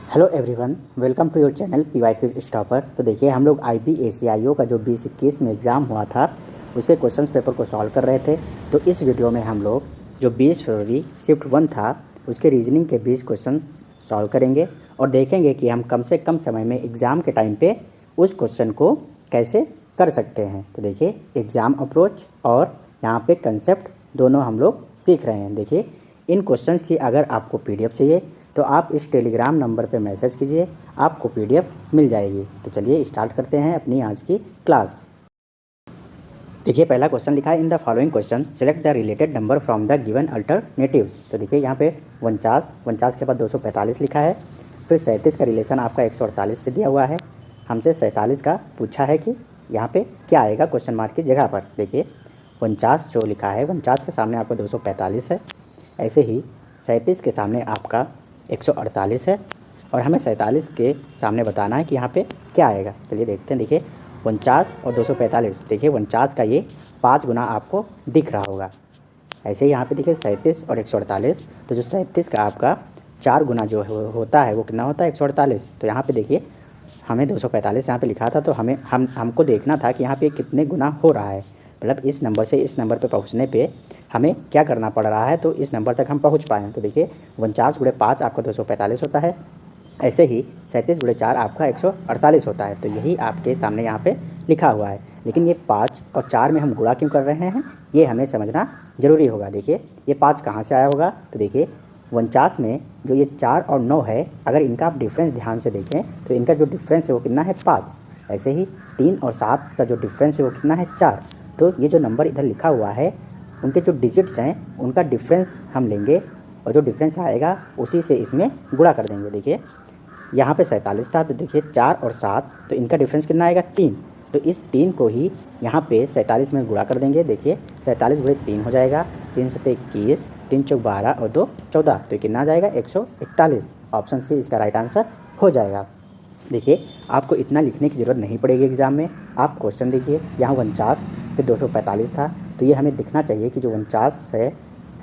Hello everyone, welcome to your channel P Y quiz stopper. तो देखिए, हम लोग IBACIO का जो 2021 में एग्ज़ाम हुआ था उसके क्वेश्चंस पेपर को सॉल्व कर रहे थे। तो इस वीडियो में हम लोग जो 20 फरवरी शिफ्ट 1 था उसके रीजनिंग के 20 क्वेश्चन सॉल्व करेंगे और देखेंगे कि हम कम से कम समय में एग्ज़ाम के टाइम पे उस क्वेश्चन को कैसे कर सकते हैं। तो देखिए, एग्ज़ाम अप्रोच और यहाँ पे कंसेप्ट दोनों हम लोग सीख रहे हैं। देखिए, इन क्वेश्चंस की अगर आपको PDF चाहिए तो आप इस टेलीग्राम नंबर पे मैसेज कीजिए, आपको PDF मिल जाएगी। तो चलिए स्टार्ट करते हैं अपनी आज की क्लास। देखिए, पहला क्वेश्चन लिखा है, in the following question select the related number from the given alternatives. तो देखिए, यहाँ पे 49 के बाद 245 लिखा है। फिर 37 का रिलेशन आपका 148 से दिया हुआ है। हमसे 47 का पूछा है कि यहाँ पे क्या आएगा क्वेश्चन मार्क की जगह पर। देखिए, 49 जो लिखा है, 49 के सामने आपका 245 है। ऐसे ही 37 के सामने आपका 148 है और हमें 47 के सामने बताना है कि यहाँ पे क्या आएगा। चलिए देखते हैं। देखिए, 49 और 245, देखिए 49 का ये 5 गुना आपको दिख रहा होगा। ऐसे ही यहाँ पे देखिए 37 और 148, तो जो 37 का आपका 4 गुना जो होता है वो कितना होता है, 148। तो यहाँ पे देखिए, हमें 245 यहाँ पे लिखा था, तो हमको देखना था कि यहाँ पे कितने गुना हो रहा है। मतलब इस नंबर से इस नंबर पे पहुँचने पे हमें क्या करना पड़ रहा है, तो इस नंबर तक हम पहुँच पाएँ। तो देखिए, 49 × 5 आपका 245 होता है। ऐसे ही 37 × 4 आपका 148 होता है। तो यही आपके सामने यहाँ पे लिखा हुआ है। लेकिन ये 5 और 4 में हम गुणा क्यों कर रहे हैं, ये हमें समझना ज़रूरी होगा। देखिए, ये 5 कहाँ से आया होगा, तो देखिए 49 में जो ये 4 और 9 है, अगर इनका आप डिफरेंस ध्यान से देखें तो इनका जो डिफरेंस है वो कितना है, 5। ऐसे ही 3 और 7 का जो डिफरेंस है वो कितना है, 4। तो ये जो नंबर इधर लिखा हुआ है उनके जो डिजिट्स हैं उनका डिफरेंस हम लेंगे और जो डिफरेंस आएगा उसी से इसमें गुणा कर देंगे। देखिए, यहाँ पे 47 था, तो देखिए 4 और 7, तो इनका डिफरेंस कितना आएगा, 3। तो इस 3 को ही यहाँ पे 47 में गुणा कर देंगे। देखिए, 47 × 3 हो जाएगा, 3 × 7 21, 3 × 4 12 और 2 14, तो कितना आ जाएगा, 141। ऑप्शन सी इसका राइट आंसर हो जाएगा। देखिए, आपको इतना लिखने की ज़रूरत नहीं पड़ेगी एग्ज़ाम में। आप क्वेश्चन देखिए, यहाँ 49 फिर 245 था, तो ये हमें दिखना चाहिए कि जो 49 है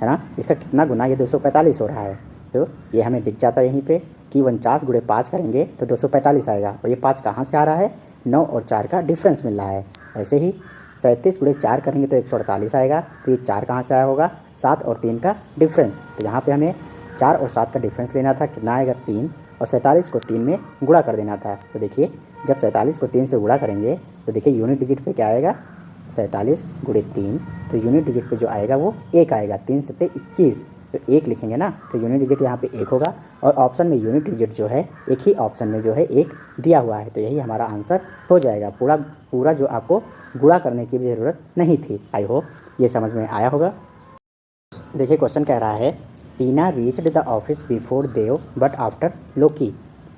ना, इसका कितना गुना ये 245 हो रहा है। तो ये हमें दिख जाता है यहीं पे कि 49 × 5 करेंगे तो 245 आएगा। और ये 5 कहाँ से आ रहा है, 9 और 4 का डिफरेंस मिल रहा है। ऐसे ही 37 × 4 करेंगे तो 148 आएगा। तो ये 4 कहाँ से आया होगा, 7 और 3 का डिफरेंस। तो यहाँ पे हमें 4 और 7 का डिफरेंस लेना था, कितना आएगा, 3, और 47 को 3 में गुणा कर देना था। तो देखिए, जब 47 को 3 से गुणा करेंगे तो देखिए यूनिट डिजिट पे क्या आएगा, 47 × 3, तो यूनिट डिजिट पे जो आएगा वो 1 आएगा। 3 × 7 21, तो 1 लिखेंगे ना, तो यूनिट डिजिट यहाँ पे 1 होगा। और ऑप्शन में यूनिट डिजिट जो है एक ही ऑप्शन में जो है 1 दिया हुआ है, तो यही हमारा आंसर हो जाएगा। पूरा जो आपको गुणा करने की भी ज़रूरत नहीं थी। आई होप ये समझ में आया होगा। देखिए, क्वेश्चन कह रहा है, Tina reached the office before Dev but after Loki.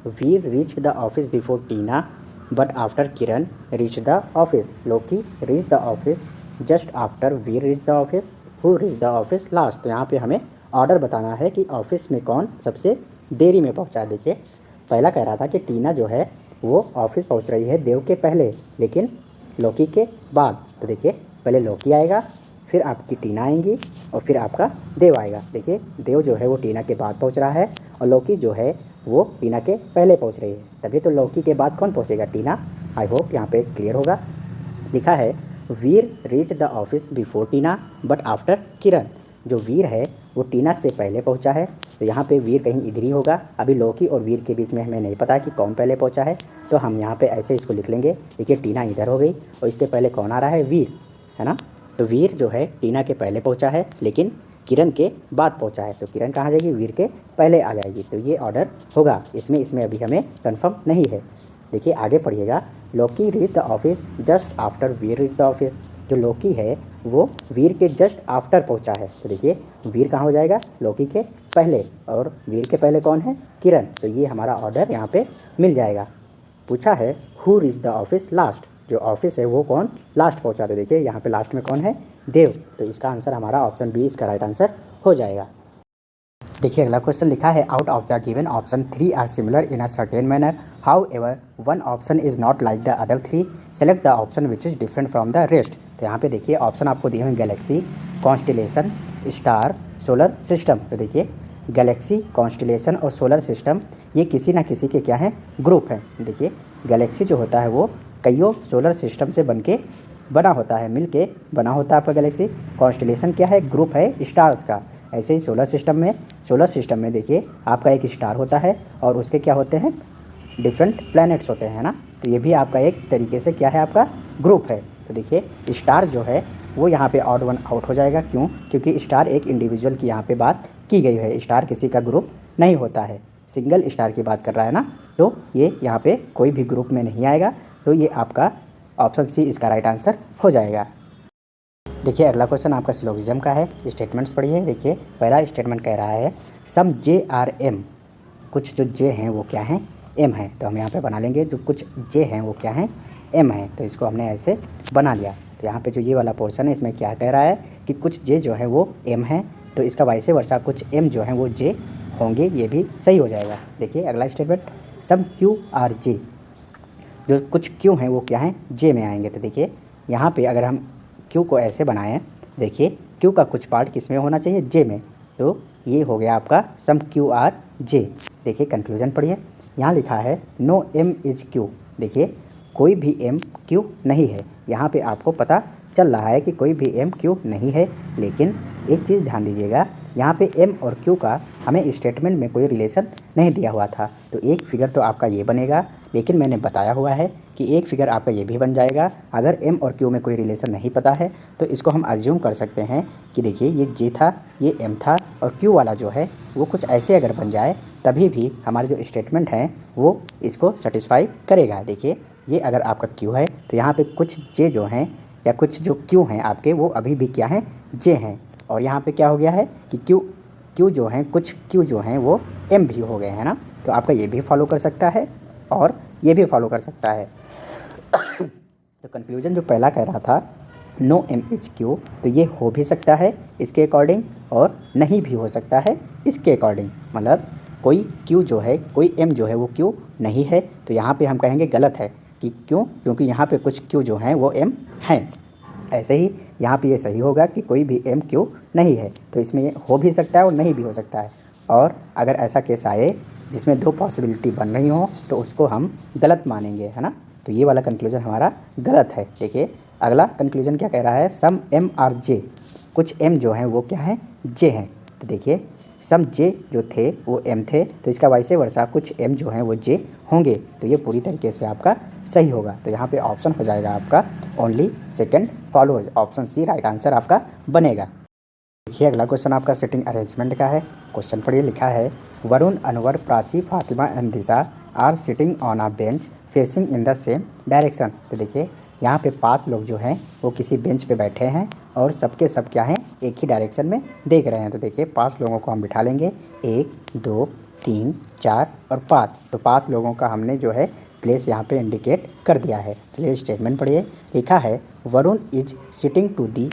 Veer reached the office before Tina but after Kiran reach the office. Loki reach the office just after Veer reach the office. Who reach the office last. तो यहाँ पे हमें order बताना है कि office में कौन सबसे देरी में पहुँचा है। देखिए, पहला कह रहा था कि टीना जो है वो ऑफिस पहुँच रही है देव के पहले, लेकिन लोकी के बाद। तो देखिए, पहले लोकी आएगा, फिर आपकी टीना आएंगी और फिर आपका देव आएगा। देखिए, देव जो है वो टीना के बाद पहुंच रहा है और लोकी जो है वो टीना के पहले पहुंच रही है। तभी तो लोकी के बाद कौन पहुंचेगा, टीना। आई होप यहाँ पे क्लियर होगा। लिखा है, Veer reach the office before Tina but after Kiran. जो वीर है वो टीना से पहले पहुंचा है, तो यहाँ पे वीर कहीं इधर ही होगा। अभी लोकी और वीर के बीच में हमें नहीं पता कि कौन पहले पहुंचा है, तो हम यहाँ पे ऐसे इसको लिख लेंगे। देखिए, टीना इधर हो गई और इसके पहले कौन आ रहा है, वीर, है ना। तो वीर जो है टीना के पहले पहुंचा है लेकिन किरण के बाद पहुंचा है, तो किरण कहाँ जाएगी, वीर के पहले आ जाएगी। तो ये ऑर्डर होगा। इसमें अभी हमें कंफर्म नहीं है। देखिए, आगे पढ़िएगा, Loki reach the office just after Veer reach the office. जो लोकी है वो वीर के जस्ट आफ्टर पहुंचा है, तो देखिए वीर कहाँ हो जाएगा, लोकी के पहले, और वीर के पहले कौन है, किरण। तो ये हमारा ऑर्डर यहाँ पे मिल जाएगा। पूछा है, who reach the office last. जो ऑफिस है वो कौन लास्ट पहुंचा। तो देखिए, यहाँ पे लास्ट में कौन है, देव। तो इसका आंसर हमारा ऑप्शन बी इसका राइट आंसर हो जाएगा। देखिए, अगला क्वेश्चन लिखा है, out of the given option 3 are similar in a certain manner, however one option is not like the other 3, select the option which is different from the rest. तो यहाँ पे देखिए ऑप्शन आपको दिए हुए, galaxy, constellation, star, solar system. तो देखिए, galaxy, constellation और सोलर सिस्टम ये किसी ना किसी के क्या हैं, ग्रुप हैं। देखिए गैलेक्सी जो होता है वो कईयों सोलर सिस्टम से बना होता है, मिलके बना होता है आपका गैलेक्सी। कॉन्स्टलेशन क्या है, ग्रुप है स्टार्स का। ऐसे ही सोलर सिस्टम में देखिए आपका एक स्टार होता है और उसके क्या होते हैं, डिफरेंट प्लैनेट्स होते हैं ना। तो ये भी आपका एक तरीके से क्या है, आपका ग्रुप है। तो देखिए स्टार जो है वो यहाँ पे ऑड वन आउट हो जाएगा। क्यों? क्योंकि स्टार एक इंडिविजुअल की यहाँ पे बात की गई है, स्टार किसी का ग्रुप नहीं होता है, सिंगल स्टार की बात कर रहा है ना। तो ये यहाँ पे कोई भी ग्रुप में नहीं आएगा। तो ये आपका ऑप्शन सी इसका राइट आंसर हो जाएगा। देखिए अगला क्वेश्चन आपका सिलोगिज्म का है। स्टेटमेंट्स पढ़िए। देखिए पहला स्टेटमेंट कह रहा है सम जे आर एम, कुछ जो जे हैं वो क्या हैं, एम है। तो हम यहाँ पे बना लेंगे जो कुछ जे हैं वो क्या हैं, एम है। तो इसको हमने ऐसे बना लिया। तो यहाँ पे जो ये वाला पोर्शन है इसमें क्या कह रहा है कि कुछ जे जो है वो एम है, तो इसका वाइसे वर्सा कुछ एम जो है वो जे होंगे, ये भी सही हो जाएगा। देखिए अगला statement some Q are J, जो कुछ क्यू हैं वो क्या हैं, जे में आएंगे। तो देखिए यहाँ पे अगर हम क्यू को ऐसे बनाएं, देखिए क्यू का कुछ पार्ट किस में होना चाहिए, जे में। तो ये हो गया आपका सम क्यू आर जे। देखिए कंक्लूजन पढ़िए। यहाँ लिखा है नो एम इज़ क्यू। देखिए कोई भी एम क्यू नहीं है। यहाँ पे आपको पता चल रहा है कि कोई भी एम क्यू नहीं है, लेकिन एक चीज़ ध्यान दीजिएगा, यहाँ पे एम और क्यू का हमें स्टेटमेंट में कोई रिलेशन नहीं दिया हुआ था। तो एक फिगर तो आपका ये बनेगा, लेकिन मैंने बताया हुआ है कि एक फिगर आपका ये भी बन जाएगा। अगर एम और क्यू में कोई रिलेशन नहीं पता है तो इसको हम अज्यूम कर सकते हैं कि देखिए ये जे था, ये एम था, और क्यू वाला जो है वो कुछ ऐसे अगर बन जाए तभी भी हमारे जो स्टेटमेंट हैं वो इसको सेटिस्फाई करेगा। देखिए ये अगर आपका क्यू है तो यहाँ पे कुछ जे जो हैं या कुछ जो क्यू हैं आपके वो अभी भी क्या हैं, जे हैं। और यहाँ पे क्या हो गया है कि क्यू जो हैं, कुछ क्यू जो हैं वो एम भी हो गए हैं ना। तो आपका ये भी फॉलो कर सकता है और ये भी फॉलो कर सकता है। तो कंक्लूजन जो पहला कह रहा था नो एम इज क्यू, तो ये हो भी सकता है इसके अकॉर्डिंग और नहीं भी हो सकता है इसके अकॉर्डिंग। मतलब कोई क्यू जो है, कोई एम जो है वो क्यू नहीं है। तो यहाँ पे हम कहेंगे गलत है कि क्यों, क्योंकि यहाँ पे कुछ क्यू जो हैं वो एम हैं। ऐसे ही यहाँ पे ये सही होगा कि कोई भी एम क्यू नहीं है। तो इसमें ये हो भी सकता है और नहीं भी हो सकता है। और अगर ऐसा केस आए जिसमें दो पॉसिबिलिटी बन रही हो तो उसको हम गलत मानेंगे, है ना। तो ये वाला कंक्लूजन हमारा गलत है। देखिए अगला कंक्लूजन क्या कह रहा है, सम एम आर जे, कुछ एम जो हैं वो क्या हैं, जे हैं। तो देखिए सम जे जो थे वो एम थे, तो इसका वाइसे वर्सा कुछ एम जो हैं वो जे होंगे। तो ये पूरी तरीके से आपका सही होगा। तो यहाँ पे ऑप्शन हो जाएगा आपका only second follow, option C right answer आपका बनेगा। देखिए अगला क्वेश्चन आपका सिटिंग अरेंजमेंट का है। क्वेश्चन पढ़िए। लिखा है Varun, Anwar, Prachi, Fatima and Disha are sitting on a bench facing in the same direction. तो देखिए यहाँ पे 5 लोग जो हैं वो किसी बेंच पे बैठे हैं और सबके सब क्या हैं, एक ही डायरेक्शन में देख रहे हैं। तो देखिए 5 लोगों को हम बिठा लेंगे, 1 2 3 4 और 5। तो 5 लोगों का हमने जो है प्लेस यहाँ पे इंडिकेट कर दिया है। चलिए स्टेटमेंट पढ़िए। लिखा है Varun is sitting to the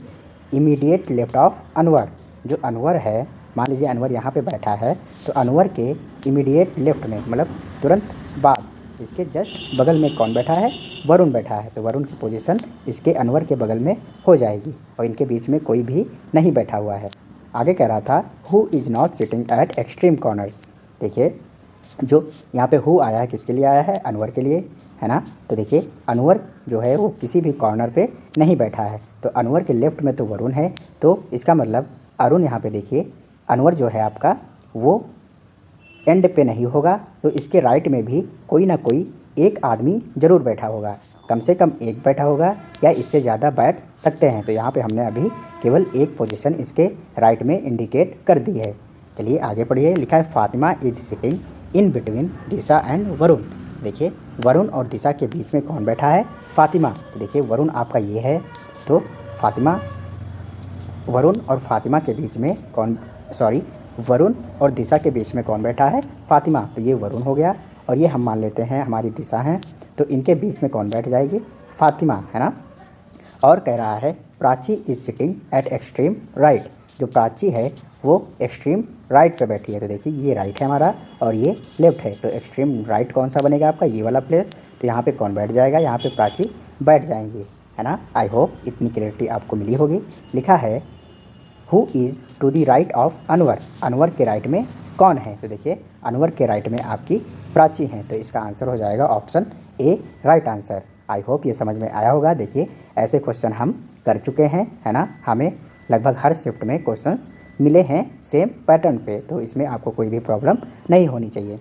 immediate left of Anwar. जो अनवर है, मान लीजिए अनवर यहाँ पे बैठा है, तो अनवर के इमीडिएट लेफ्ट में मतलब तुरंत बाद इसके जस्ट बगल में कौन बैठा है, वरुण बैठा है। तो वरुण की पोजीशन इसके अनवर के बगल में हो जाएगी और इनके बीच में कोई भी नहीं बैठा हुआ है। आगे कह रहा था who is not sitting at extreme corners. देखिए जो यहाँ पे हु आया है किसके लिए आया है, अनवर के लिए, है ना। तो देखिए अनवर जो है वो किसी भी कॉर्नर पे नहीं बैठा है। तो अनवर के लेफ्ट में तो वरुण है, तो इसका मतलब अरुण यहाँ पे देखिए अनवर जो है आपका वो एंड पे नहीं होगा, तो इसके राइट में भी कोई ना कोई एक आदमी ज़रूर बैठा होगा, कम से कम एक बैठा होगा या इससे ज़्यादा बैठ सकते हैं। तो यहाँ पे हमने अभी केवल एक पोजीशन इसके राइट में इंडिकेट कर दी है। चलिए आगे पढ़िए। लिखा है Fatima is sitting in between Disha and Varun. देखिए वरुण और दिशा के बीच में कौन बैठा है, फातिमा। तो देखिए वरुण आपका ये है, तो फातिमा, वरुण और फातिमा के बीच में कौन, सॉरी वरुण और दिशा के बीच में कौन बैठा है, फातिमा। तो ये वरुण हो गया और ये हम मान लेते हैं हमारी दिशा हैं, तो इनके बीच में कौन बैठ जाएगी, फातिमा, है ना। और कह रहा है Prachi is sitting at extreme right. जो प्राची है वो एक्सट्रीम राइट पे बैठी है। तो देखिए ये राइट है हमारा और ये लेफ्ट है, तो एक्सट्रीम राइट कौन सा बनेगा आपका, ये वाला प्लेस। तो यहाँ पे कौन बैठ जाएगा, यहाँ पे प्राची बैठ जाएंगी, है ना। आई होप इतनी क्लियरिटी आपको मिली होगी। लिखा है who is to the right of Anwar. Anwar के राइट में कौन है? तो देखिए अनवर के राइट में आपकी प्राची हैं, तो इसका आंसर हो जाएगा option A right answer. I hope ये समझ में आया होगा। देखिए ऐसे क्वेश्चन हम कर चुके हैं, है ना। हमें लगभग हर शिफ्ट में क्वेश्चंस मिले हैं सेम पैटर्न पे, तो इसमें आपको कोई भी प्रॉब्लम नहीं होनी चाहिए।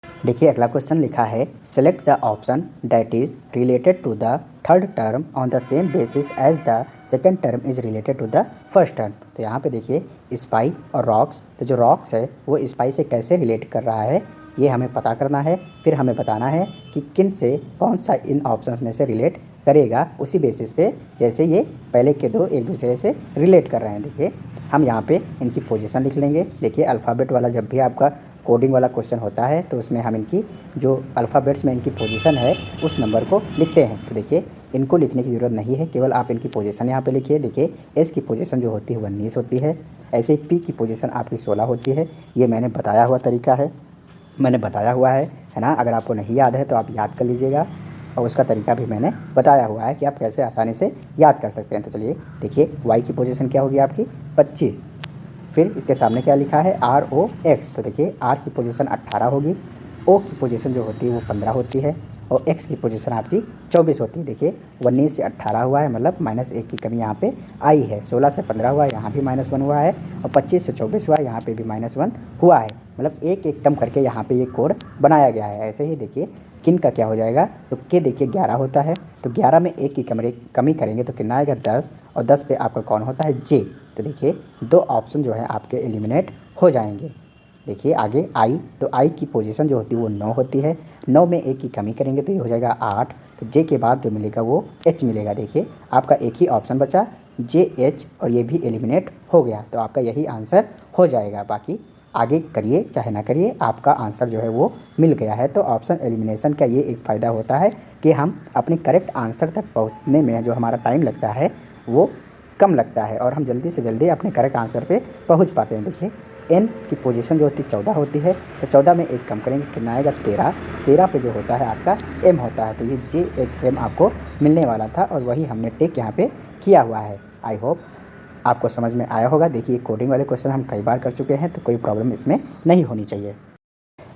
देखिए अगला क्वेश्चन लिखा है, select the option that is related to the third term on the same basis as the second term is related to the first term. तो यहाँ पे देखिए स्पाई और रॉक्स, तो जो रॉक्स है वो स्पाई से कैसे रिलेट कर रहा है ये हमें पता करना है। फिर हमें बताना है कि किन से कौन सा इन ऑप्शंस में से रिलेट करेगा, उसी बेसिस पे जैसे ये पहले के दो एक दूसरे से रिलेट कर रहे हैं। देखिए हम यहाँ पे इनकी पोजीशन लिख लेंगे। देखिए अल्फ़ाबेट वाला जब भी आपका कोडिंग वाला क्वेश्चन होता है तो उसमें हम इनकी जो अल्फ़ाबेट्स में इनकी पोजीशन है उस नंबर को लिखते हैं। तो देखिए इनको लिखने की ज़रूरत नहीं है, केवल आप इनकी पोजीशन यहाँ पे लिखिए। देखिए एस की पोजीशन जो होती है 19 होती है, ऐसे ही पी की पोजीशन आपकी 16 होती है। ये मैंने बताया हुआ तरीका है, मैंने बताया हुआ है ना। अगर आपको नहीं याद है तो आप याद कर लीजिएगा, और उसका तरीका भी मैंने बताया हुआ है कि आप कैसे आसानी से याद कर सकते हैं। तो चलिए देखिए वाई की पोजीशन क्या होगी आपकी 25, फिर इसके सामने क्या लिखा है ROX। तो देखिए आर की पोजीशन 18 होगी, ओ की पोजीशन जो होती है वो 15 होती है, और एक्स की पोजीशन आपकी 24 होती है। देखिए 19 से 18 हुआ है, मतलब -1 की कमी यहाँ पे आई है। 16 से 15 हुआ है, यहाँ भी -1 हुआ है, और 25 से 24 हुआ है, यहाँ पे भी -1 हुआ है। मतलब एक एक कम करके यहाँ पे ये कोड बनाया गया है। ऐसे ही देखिए किन का क्या हो जाएगा, तो के देखिए 11 होता है, तो 11 में 1 की कमी करेंगे तो कितना आएगा 10, और 10 पे आपका कौन होता है जे। तो देखिए दो ऑप्शन जो है आपके एलिमिनेट हो जाएंगे। देखिए आगे आई, तो आई की पोजीशन जो होती है वो 9 होती है, 9 में 1 की कमी करेंगे तो ये हो जाएगा 8, तो जे के बाद जो मिलेगा वो एच मिलेगा। देखिए आपका एक ही ऑप्शन बचा JH, और ये भी एलिमिनेट हो गया, तो आपका यही आंसर हो जाएगा। बाकी आगे करिए चाहे ना करिए, आपका आंसर जो है वो मिल गया है। तो ऑप्शन एलिमिनेशन का ये एक फ़ायदा होता है कि हम अपने करेक्ट आंसर तक पहुँचने में जो हमारा टाइम लगता है वो कम लगता है, और हम जल्दी से जल्दी अपने करेक्ट आंसर पे पहुंच पाते हैं। देखिए एन की पोजीशन जो होती है 14 होती है, तो 14 में 1 कम करेंगे कितना आएगा 13, 13 पे जो होता है आपका एम होता है, तो ये JHM आपको मिलने वाला था, और वही हमने टिक यहाँ पे किया हुआ है। आई होप आपको समझ में आया होगा। देखिए कोडिंग वाले क्वेश्चन हम कई बार कर चुके हैं, तो कोई प्रॉब्लम इसमें नहीं होनी चाहिए।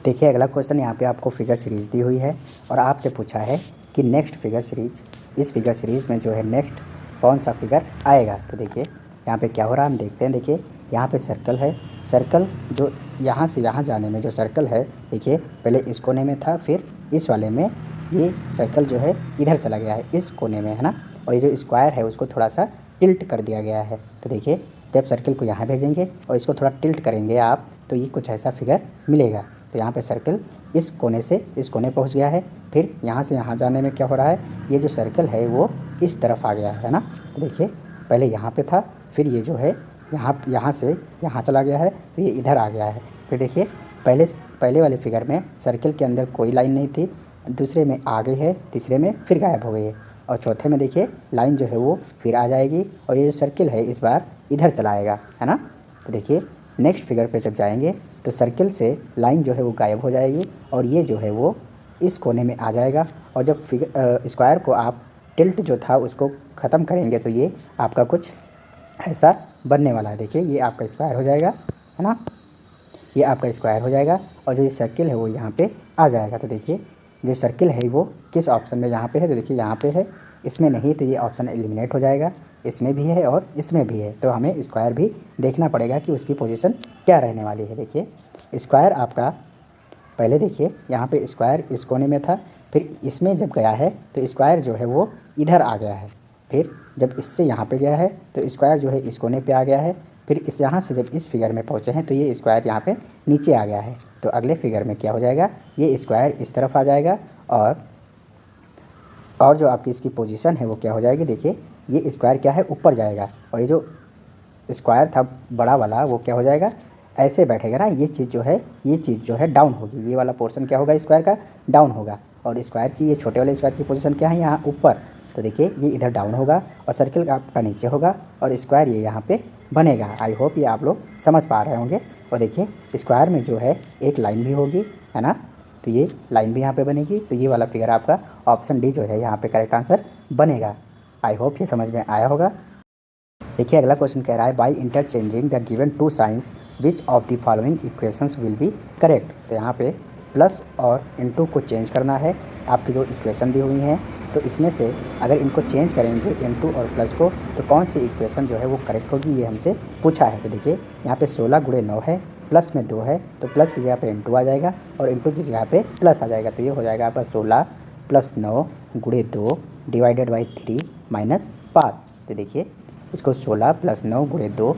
देखिए अगला क्वेश्चन यहाँ पे आपको फिगर सीरीज़ दी हुई है, और आपसे पूछा है कि नेक्स्ट फिगर सीरीज, इस फिगर सीरीज़ में जो है नेक्स्ट कौन सा फिगर आएगा। तो देखिए यहाँ पे क्या हो रहा है हम देखते हैं। देखिए यहाँ पे सर्कल है, सर्कल जो यहाँ से यहाँ जाने में जो सर्कल है, देखिए पहले इस कोने में था, फिर इस वाले में ये सर्कल जो है इधर चला गया है इस कोने में, है ना। और ये जो स्क्वायर है उसको थोड़ा सा टिल्ट कर दिया गया है। तो देखिए जब सर्कल को यहाँ भेजेंगे और इसको थोड़ा टिल्ट करेंगे आप, तो ये कुछ ऐसा फिगर मिलेगा। तो यहाँ पे सर्कल इस कोने से इस कोने पहुँच गया है, फिर यहाँ से यहाँ जाने में क्या हो रहा है, ये जो सर्कल है वो इस तरफ आ गया है ना। तो देखिए पहले यहाँ पे था, फिर ये जो है यहाँ से यहाँ चला गया है, तो ये इधर आ गया है। फिर देखिए पहले वाले फिगर में सर्कल के अंदर कोई लाइन नहीं थी, दूसरे में आ गई है, तीसरे में फिर गायब हो गई है, और चौथे में देखिए लाइन जो है वो फिर आ जाएगी, और ये जो सर्कल है इस बार इधर चला आएगा, है ना। तो देखिए नेक्स्ट फिगर पे जब जाएंगे तो सर्कल से लाइन जो है वो गायब हो जाएगी, और ये जो है वो इस कोने में आ जाएगा। और जब स्क्वायर को आप टिल्ट जो था उसको ख़त्म करेंगे तो ये आपका कुछ ऐसा बनने वाला है। देखिए ये आपका स्क्वायर हो जाएगा, है ना, ये आपका स्क्वायर हो जाएगा, और जो ये सर्किल है वो यहाँ पे आ जाएगा। तो देखिए जो सर्किल है वो किस ऑप्शन में यहाँ पे है, तो देखिए यहाँ पे है, इसमें नहीं, तो ये ऑप्शन एलिमिनेट हो जाएगा। इसमें भी है और इसमें भी है, तो हमें स्क्वायर भी देखना पड़ेगा कि उसकी पोजीशन क्या रहने वाली है। देखिए स्क्वायर आपका पहले देखिए यहाँ पे स्क्वायर इस कोने में था, फिर इसमें जब गया है तो स्क्वायर जो है वो इधर आ गया है, फिर जब इससे यहाँ पे गया है तो स्क्वायर जो है इस कोने पे आ गया है, फिर इस यहाँ से जब इस फिगर में पहुँचे हैं तो ये स्क्वायर यहाँ पे नीचे आ गया है। तो अगले फिगर में क्या हो जाएगा, ये स्क्वायर इस तरफ आ जाएगा, और जो आपकी इसकी पोजीशन है वो क्या हो जाएगी, देखिए ये स्क्वायर क्या है ऊपर जाएगा, और ये जो स्क्वायर था बड़ा वाला वो क्या हो जाएगा ऐसे बैठेगा ना, ये चीज़ जो है डाउन होगी, ये वाला पोर्शन क्या होगा स्क्वायर का डाउन होगा, और स्क्वायर की ये छोटे वाले स्क्वायर की पोजीशन क्या है यहाँ ऊपर। तो देखिए ये इधर डाउन होगा और सर्किल आपका नीचे होगा, और स्क्वायर ये यहाँ पे बनेगा। आई होप ये आप लोग समझ पा रहे होंगे। और देखिए स्क्वायर में जो है एक लाइन भी होगी, है ना, तो ये लाइन भी यहाँ पे बनेगी, तो ये वाला फिगर आपका ऑप्शन डी जो है यहाँ पे करेक्ट आंसर बनेगा। आई होप ये समझ में आया होगा। देखिए अगला क्वेश्चन कह रहा है by interchanging the given two signs which of the following equations will be correct. तो यहाँ पे प्लस और इनटू को चेंज करना है। आपकी जो इक्वेशन दी हुई हैं तो इसमें से अगर इनको चेंज करेंगे इनटू और प्लस को तो कौन सी इक्वेशन जो है वो करेक्ट होगी, ये हमसे पूछा है। तो देखिए यहाँ पे 16 गुणे 9 है, प्लस में 2 है तो प्लस की जगह पे इनटू आ जाएगा और इनटू की जगह पे प्लस आ जाएगा। तो ये हो जाएगा आपका 16 + 9 गुणे 2 डिवाइडेड बाई 3 माइनस 5। तो देखिए इसको 16 + 9 गुणे 2,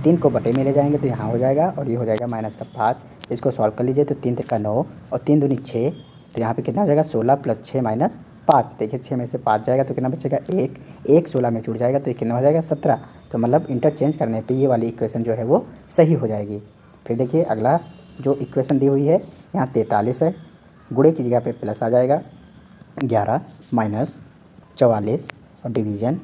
3 को बटे में ले जाएंगे तो यहाँ हो जाएगा और ये हो जाएगा माइनस का 5। इसको सॉल्व कर लीजिए तो 3 × 9 और 3 दूनी 6, तो यहाँ पे कितना हो जाएगा 16 + 6 माइनस 5। देखिए 6 में से 5 जाएगा तो कितना बचेगा 1 16 में जुड़ जाएगा तो ये कितना हो जाएगा 17। तो मतलब इंटरचेंज करने पे ये वाली इक्वेशन जो है वो सही हो जाएगी। फिर देखिए अगला जो इक्वेशन दी हुई है यहाँ 43 है, गुणे की जगह पे प्लस आ जाएगा 11 माइनस 44 और डिवीज़न,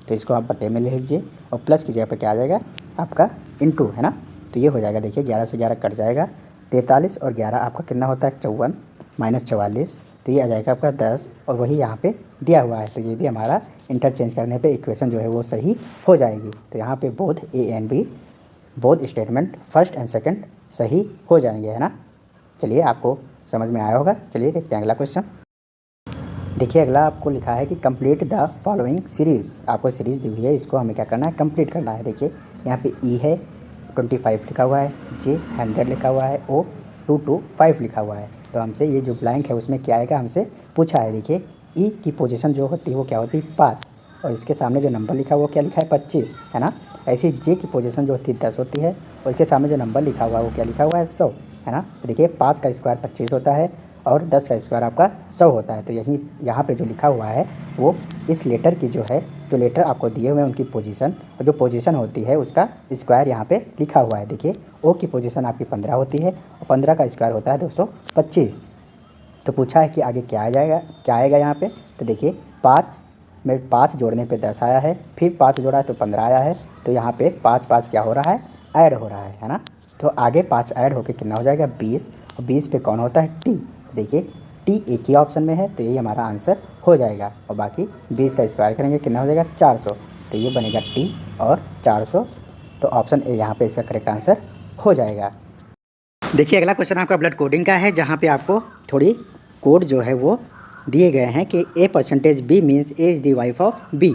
तो इसको आप बटे में ले लीजिए और प्लस की जगह पे क्या आ जाएगा आपका इनटू, है ना। तो ये हो जाएगा देखिए 11 से 11 कट जाएगा, 43 और 11 आपका कितना होता है 54 माइनस 44, तो ये आ जाएगा आपका 10 और वही यहाँ पे दिया हुआ है। तो ये भी हमारा इंटरचेंज करने पे इक्वेशन जो है वो सही हो जाएगी। तो यहाँ पे both A and B, both statement first and second सही हो जाएंगे, है ना। चलिए आपको समझ में आया होगा। चलिए देखते हैं अगला क्वेश्चन। देखिए अगला आपको लिखा है कि कंप्लीट द फॉलोइंग सीरीज़। आपको सीरीज़ दी हुई है, इसको हमें क्या करना है कंप्लीट करना है। देखिए यहाँ पे ई है 25 लिखा हुआ है, जे 100 लिखा हुआ है, ओ 2 to 5 लिखा हुआ है। तो हमसे ये जो ब्लैंक है उसमें क्या आएगा हमसे पूछा है। देखिए ई की पोजीशन जो होती है वो क्या होती है 5 और इसके सामने जो नंबर लिखा हुआ वो क्या लिखा है 25, है ना। ऐसे जे की पोजीशन जो होती है 10 होती है और इसके सामने जो नंबर लिखा हुआ है वो क्या लिखा हुआ है 100, है ना। तो देखिए 5 का स्क्वायर 25 होता है और 10 का स्क्वायर आपका 100 होता है। तो यही यहाँ पे जो लिखा हुआ है वो इस लेटर की जो है, जो लेटर आपको दिए हुए हैं उनकी पोजीशन और जो पोजीशन होती है उसका स्क्वायर यहाँ पे लिखा हुआ है। देखिए ओ की पोजीशन आपकी 15 होती है और 15 का स्क्वायर होता है 225। तो पूछा है कि आगे क्या आ जाएगा, क्या आएगा यहाँ पे। तो देखिए 5 में 5 जोड़ने पे 10 आया है, फिर 5 जोड़ा है तो 15 आया है। तो यहाँ पे 5 5 क्या हो रहा है ऐड हो रहा है ना। तो आगे 5 ऐड होके कितना हो जाएगा 20 और 20 पे कौन होता है टी। देखिए टी एक ही ऑप्शन में है तो यही हमारा आंसर हो जाएगा और बाकी 20 का स्क्वायर करेंगे कितना हो जाएगा 400। तो ये बनेगा टी और 400। तो ऑप्शन ए यहाँ पे इसका करेक्ट आंसर हो जाएगा। देखिए अगला क्वेश्चन आपका ब्लड कोडिंग का है, जहाँ पे आपको थोड़ी कोड जो है वो दिए गए हैं कि A% B means A is the wife of B,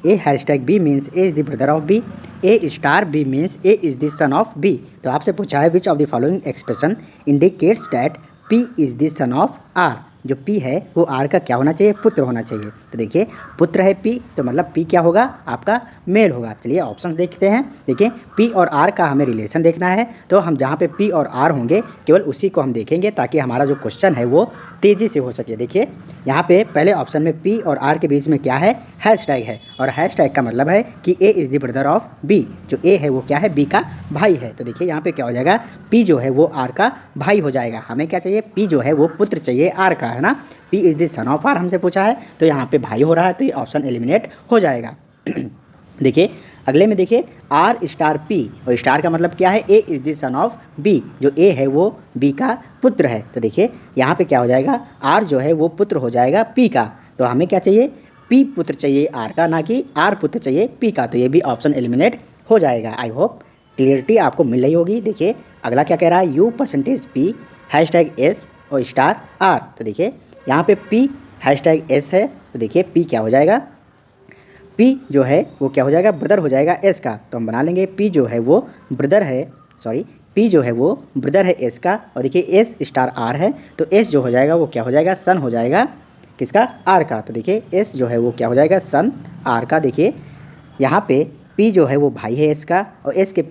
A#B means A is the brother of B, A*B means A is the son of B। तो आपसे पूछा है विच of the following expression indicates that P is the son of R। जो P है वो R का क्या होना चाहिए पुत्र होना चाहिए। तो देखिए पुत्र है P तो मतलब P क्या होगा आपका मेल होगा। चलिए ऑप्शंस देखते हैं। देखिए P और R का हमें रिलेशन देखना है तो हम जहाँ पे P और R होंगे केवल उसी को हम देखेंगे ताकि हमारा जो क्वेश्चन है वो तेज़ी से हो सके। देखिए यहाँ पे पहले ऑप्शन में P और R के बीच में क्या है हैशटैग है और हैशटैग का मतलब है कि A is the brother of B। जो A है वो क्या है B का भाई है। तो देखिए यहाँ पे क्या हो जाएगा P जो है वो R का भाई हो जाएगा। हमें क्या चाहिए P जो है वो पुत्र चाहिए R का, है ना। P is the son of R हमसे पूछा है तो यहाँ पे भाई हो रहा है तो ये ऑप्शन एलिमिनेट हो जाएगा। देखिए अगले में देखिए R*P और स्टार का मतलब क्या है A is the son of B। जो A है वो B का पुत्र है। तो देखिए यहाँ पे क्या हो जाएगा R जो है वो पुत्र हो जाएगा P का। तो हमें क्या चाहिए P पुत्र चाहिए R का, ना कि R पुत्र चाहिए P का। तो ये भी ऑप्शन एलिमिनेट हो जाएगा। आई होप क्लियरिटी आपको मिल रही होगी। देखिए अगला क्या कह रहा है U%P #S और *R। तो देखिए यहाँ पे P #S है तो देखिए P क्या हो जाएगा P जो है वो क्या हो जाएगा ब्रदर हो जाएगा S का। तो हम बना लेंगे P जो है वो ब्रदर है, P जो है वो ब्रदर है S का। और देखिए S*R है तो S जो हो जाएगा वो क्या हो जाएगा सन हो जाएगा किसका R का। तो देखिए S जो है वो क्या हो जाएगा सन R का। देखिए यहाँ पे P जो है वो भाई है S का और S के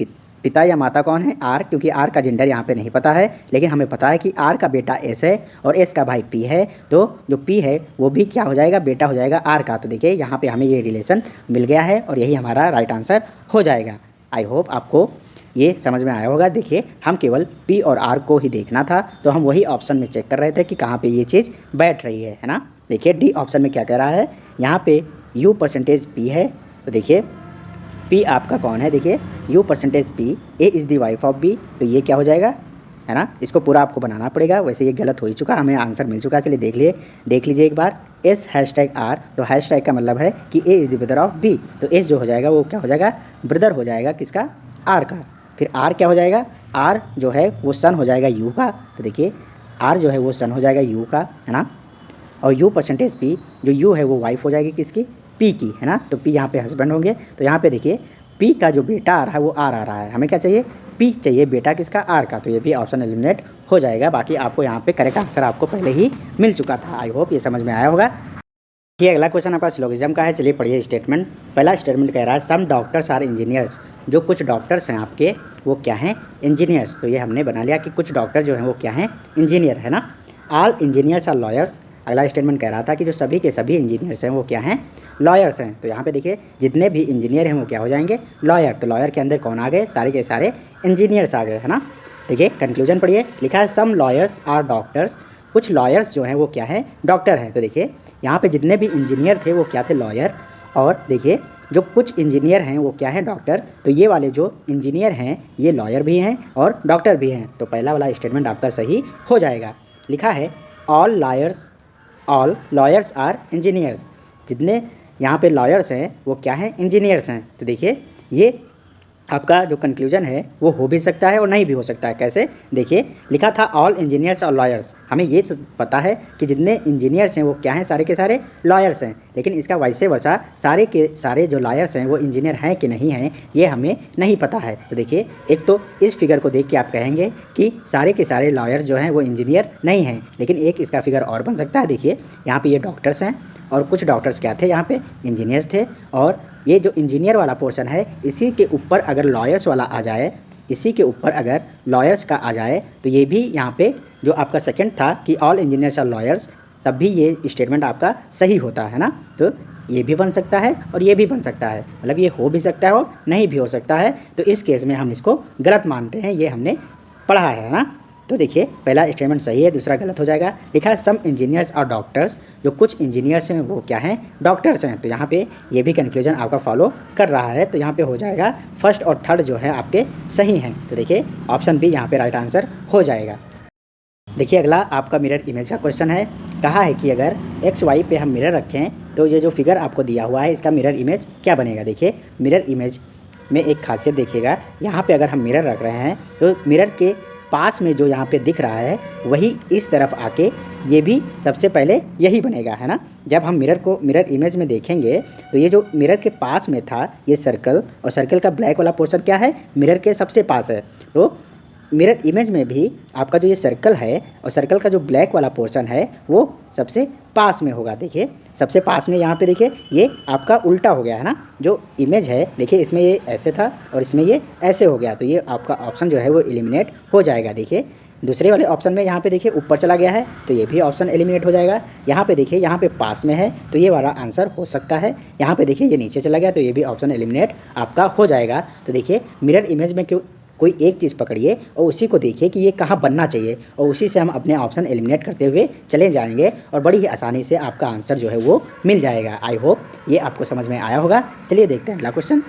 पिता या माता कौन है R, क्योंकि R का जेंडर यहाँ पे नहीं पता है लेकिन हमें पता है कि R का बेटा S है और S का भाई P है। तो जो P है वो भी क्या हो जाएगा बेटा हो जाएगा R का। तो देखिए यहाँ पे हमें ये रिलेशन मिल गया है और यही हमारा राइट आंसर हो जाएगा। आई होप आपको ये समझ में आया होगा। देखिए हम केवल P और R को ही देखना था तो हम वही ऑप्शन में चेक कर रहे थे कि कहाँ पर ये चीज़ बैठ रही है ना। देखिए डी ऑप्शन में क्या कह रहा है यहाँ पे U%P है। तो देखिए P आपका कौन है, देखिए U%P A is the wife of B। तो ये क्या हो जाएगा है ना, इसको पूरा आपको बनाना पड़ेगा। वैसे ये गलत हो ही चुका, हमें आंसर मिल चुका है। चलिए देख लीजिए एक बार। एस हैशटैग आर, तो हैशटैग का मतलब है कि A is the brother of B, तो एस जो हो जाएगा वो क्या हो जाएगा, ब्रदर हो जाएगा किसका, आर का। फिर आर क्या हो जाएगा, आर जो है वो सन हो जाएगा यू का, तो देखिए आर जो है वो सन हो जाएगा यू का, है ना। और यू परसेंटेज पी, जो यू है वो वाइफ हो जाएगी किसकी, पी की, है ना। तो पी यहाँ पे हस्बैंड होंगे, तो यहाँ पे देखिए पी का जो बेटा आ रहा है वो आर आ रहा है, हमें क्या चाहिए, पी चाहिए बेटा किसका, आर का। तो ये भी ऑप्शन एलिमिनेट हो जाएगा। बाकी आपको यहाँ पे करेक्ट आंसर आपको पहले ही मिल चुका था। आई होप ये समझ में आया होगा। ये अगला क्वेश्चन आपका सिलोगिज्म का है। चलिए पढ़िए स्टेटमेंट। पहला स्टेटमेंट कह रहा है सम डॉक्टर्स आर इंजीनियर्स, जो कुछ डॉक्टर्स हैं आपके वो क्या हैं, इंजीनियर्स। तो ये हमने बना लिया कि कुछ डॉक्टर जो हैं वो क्या हैं, इंजीनियर, है ना। All engineers are lawyers. अगला स्टेटमेंट कह रहा था कि जो सभी के सभी इंजीनियर्स हैं वो क्या हैं, लॉयर्स हैं। तो यहाँ पे देखिए जितने भी इंजीनियर हैं वो क्या हो जाएंगे, लॉयर। तो लॉयर के अंदर कौन आ गए, सारे के सारे इंजीनियर्स आ गए, है ना। देखिए कंक्लूजन पढ़िए, लिखा है सम लॉयर्स आर डॉक्टर्स, कुछ लॉयर्स जो हैं वो क्या हैं, डॉक्टर हैं। तो देखिए यहाँ पे जितने भी इंजीनियर थे वो क्या थे, लॉयर। और देखिए जो कुछ इंजीनियर हैं वो क्या हैं, डॉक्टर। तो ये वाले जो इंजीनियर हैं ये लॉयर भी हैं और डॉक्टर भी हैं। तो पहला वाला स्टेटमेंट आपका सही हो जाएगा। लिखा है ऑल लॉयर्स आर इंजीनियर्स, जितने यहाँ पे लॉयर्स हैं वो क्या हैं, इंजीनियर्स हैं। तो देखिए ये आपका जो कंक्लूजन है वो हो भी सकता है और नहीं भी हो सकता है। कैसे, देखिए लिखा था ऑल इंजीनियर्स और लॉयर्स, हमें ये तो पता है कि जितने इंजीनियर्स हैं वो क्या हैं, सारे के सारे लॉयर्स हैं। लेकिन इसका वैसे वर्षा सारे के सारे जो लॉयर्स हैं वो इंजीनियर हैं कि नहीं हैं ये हमें नहीं पता है। तो देखिए एक तो इस फिगर को देख के आप कहेंगे कि सारे के सारे लॉयर्स जो हैं वो इंजीनियर नहीं हैं, लेकिन एक इसका फिगर और बन सकता है। देखिए यहाँ पे ये डॉक्टर्स हैं और कुछ डॉक्टर्स क्या थे, यहाँ पे इंजीनियर्स थे। और ये जो इंजीनियर वाला पोर्शन है इसी के ऊपर अगर लॉयर्स वाला आ जाए, इसी के ऊपर अगर लॉयर्स का आ जाए तो ये भी यहाँ पे जो आपका सेकंड था कि ऑल इंजीनियर्स आर लॉयर्स, तब भी ये स्टेटमेंट आपका सही होता है ना। तो ये भी बन सकता है और ये भी बन सकता है, मतलब ये हो भी सकता है और नहीं भी हो सकता है। तो इस केस में हम इसको गलत मानते हैं, ये हमने पढ़ा है ना। तो देखिए पहला स्टेटमेंट सही है, दूसरा गलत हो जाएगा। लिखा है सम इंजीनियर्स और डॉक्टर्स, जो कुछ इंजीनियर्स हैं वो क्या हैं, डॉक्टर्स हैं। तो यहाँ पे ये भी कंक्लूजन आपका फॉलो कर रहा है। तो यहाँ पे हो जाएगा फर्स्ट और थर्ड जो है आपके सही हैं। तो देखिए ऑप्शन बी यहाँ पे राइट आंसर हो जाएगा। देखिए अगला आपका मिरर इमेज का क्वेश्चन है। कहा है कि अगर एक्स वाई पे हम मिरर रखें तो ये जो फिगर आपको दिया हुआ है इसका मिरर इमेज क्या बनेगा। देखिए मिरर इमेज में एक खासियत देखिएगा, यहाँ पे अगर हम मिरर रख रहे हैं तो मिरर के पास में जो यहाँ पे दिख रहा है वही इस तरफ आके ये भी सबसे पहले यही बनेगा, है ना। जब हम मिरर को मिरर इमेज में देखेंगे तो ये जो मिरर के पास में था ये सर्कल, और सर्कल का ब्लैक वाला पोर्शन क्या है, मिरर के सबसे पास है। तो मिरर इमेज में भी आपका जो ये सर्कल है और सर्कल का जो ब्लैक वाला पोर्शन है वो सबसे पास में होगा। देखिए सबसे पास में यहाँ पे देखिए ये आपका उल्टा हो गया है ना, जो इमेज है देखिए इसमें ये ऐसे था और इसमें ये ऐसे हो गया। तो ये आपका ऑप्शन जो है वो एलिमिनेट हो जाएगा। देखिए दूसरे वाले ऑप्शन में यहाँ पे देखिए ऊपर चला गया है तो ये भी ऑप्शन एलिमिनेट हो जाएगा। यहाँ पे देखिए यहाँ पे पास में है तो ये वाला आंसर हो सकता है। यहाँ पे देखिए ये नीचे चला गया तो ये भी ऑप्शन एलिमिनेट आपका हो जाएगा। तो देखिए मिरर इमेज में क्यों कोई एक चीज़ पकड़िए और उसी को देखिए कि ये कहाँ बनना चाहिए और उसी से हम अपने ऑप्शन एलिमिनेट करते हुए चले जाएंगे और बड़ी ही आसानी से आपका आंसर जो है वो मिल जाएगा। आई होप ये आपको समझ में आया होगा। चलिए देखते हैं अगला क्वेश्चन।